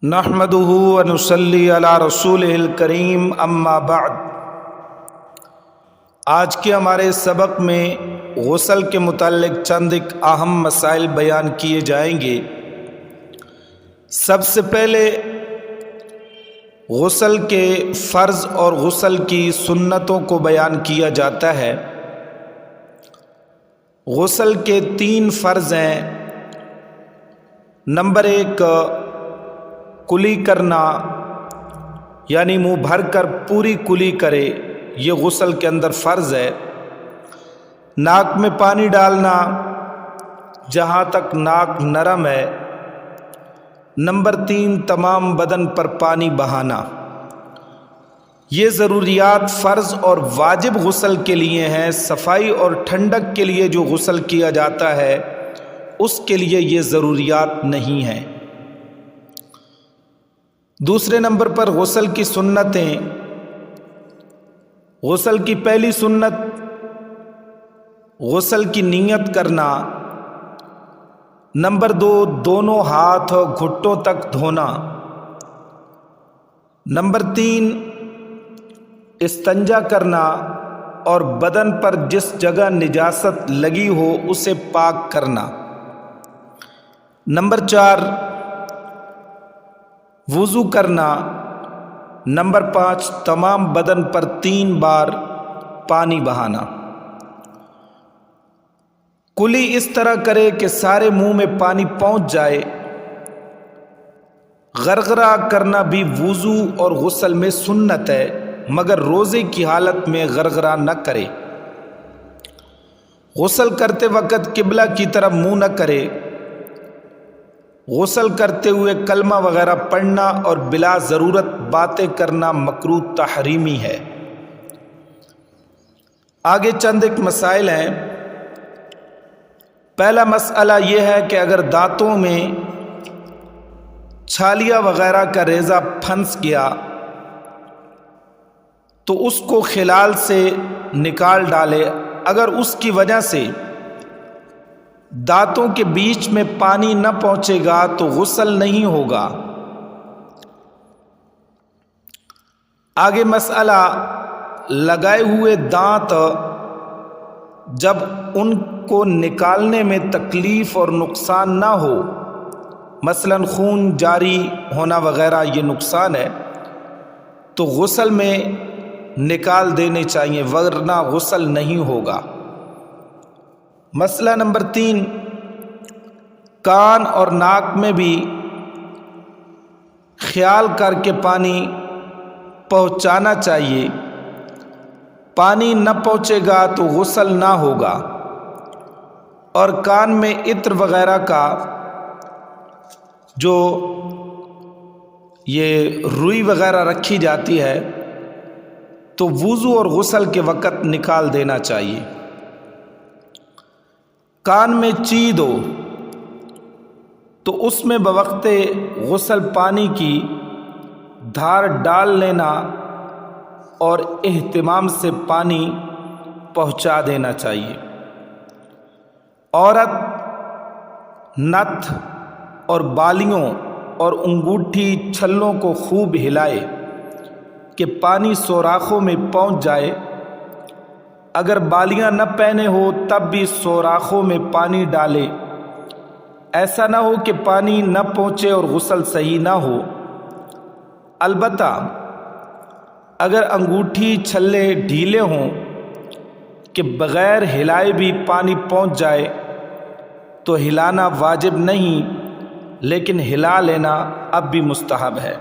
نحمدہ و نصلی علی رسولہ الکریم اما بعد۔ آج کے ہمارے سبق میں غسل کے متعلق چند ایک اہم مسائل بیان کیے جائیں گے۔ سب سے پہلے غسل کے فرض اور غسل کی سنتوں کو بیان کیا جاتا ہے۔ غسل کے 3 فرض ہیں۔ نمبر 1 کلی کرنا، یعنی منہ بھر کر پوری کلی کرے، یہ غسل کے اندر فرض ہے۔ ناک میں پانی ڈالنا جہاں تک ناک نرم ہے۔ نمبر 3 تمام بدن پر پانی بہانا۔ یہ ضروریات فرض اور واجب غسل کے لیے ہیں۔ صفائی اور ٹھنڈک کے لیے جو غسل کیا جاتا ہے اس کے لیے یہ ضروریات نہیں ہیں۔ دوسرے نمبر پر غسل کی سنتیں۔ غسل کی پہلی سنت غسل کی نیت کرنا۔ نمبر 2 دونوں ہاتھ گھٹوں تک دھونا۔ نمبر 3 استنجا کرنا اور بدن پر جس جگہ نجاست لگی ہو اسے پاک کرنا۔ نمبر 4 وضو کرنا۔ نمبر 5 تمام بدن پر 3 بار پانی بہانا۔ کلی اس طرح کرے کہ سارے منہ میں پانی پہنچ جائے۔ غرغرہ کرنا بھی وضو اور غسل میں سنت ہے، مگر روزے کی حالت میں غرغرہ نہ کرے۔ غسل کرتے وقت قبلہ کی طرف منہ نہ کرے۔ غسل کرتے ہوئے کلمہ وغیرہ پڑھنا اور بلا ضرورت باتیں کرنا مکروہ تحریمی ہے۔ آگے چند ایک مسائل ہیں۔ پہلا مسئلہ یہ ہے کہ اگر دانتوں میں چھالیاں وغیرہ کا ریزہ پھنس گیا تو اس کو خلال سے نکال ڈالے۔ اگر اس کی وجہ سے دانتوں کے بیچ میں پانی نہ پہنچے گا تو غسل نہیں ہوگا۔ آگے مسئلہ لگائے ہوئے دانت جب ان کو نکالنے میں تکلیف اور نقصان نہ ہو، مثلا خون جاری ہونا وغیرہ یہ نقصان ہے، تو غسل میں نکال دینے چاہیے، ورنہ غسل نہیں ہوگا۔ مسئلہ نمبر 3 کان اور ناک میں بھی خیال کر کے پانی پہنچانا چاہیے۔ پانی نہ پہنچے گا تو غسل نہ ہوگا۔ اور کان میں عطر وغیرہ کا جو یہ روئی وغیرہ رکھی جاتی ہے تو وضو اور غسل کے وقت نکال دینا چاہیے۔ کان میں چید ہو تو اس میں بوقت غسل پانی کی دھار ڈال لینا اور اہتمام سے پانی پہنچا دینا چاہیے۔ عورت نتھ اور بالیوں اور انگوٹھی چھلوں کو خوب ہلائے کہ پانی سوراخوں میں پہنچ جائے۔ اگر بالیاں نہ پہنے ہو تب بھی سوراخوں میں پانی ڈالے۔ ایسا نہ ہو کہ پانی نہ پہنچے اور غسل صحیح نہ ہو۔ البتہ اگر انگوٹھی چھلے ڈھیلے ہوں کہ بغیر ہلائے بھی پانی پہنچ جائے تو ہلانا واجب نہیں، لیکن ہلا لینا اب بھی مستحب ہے۔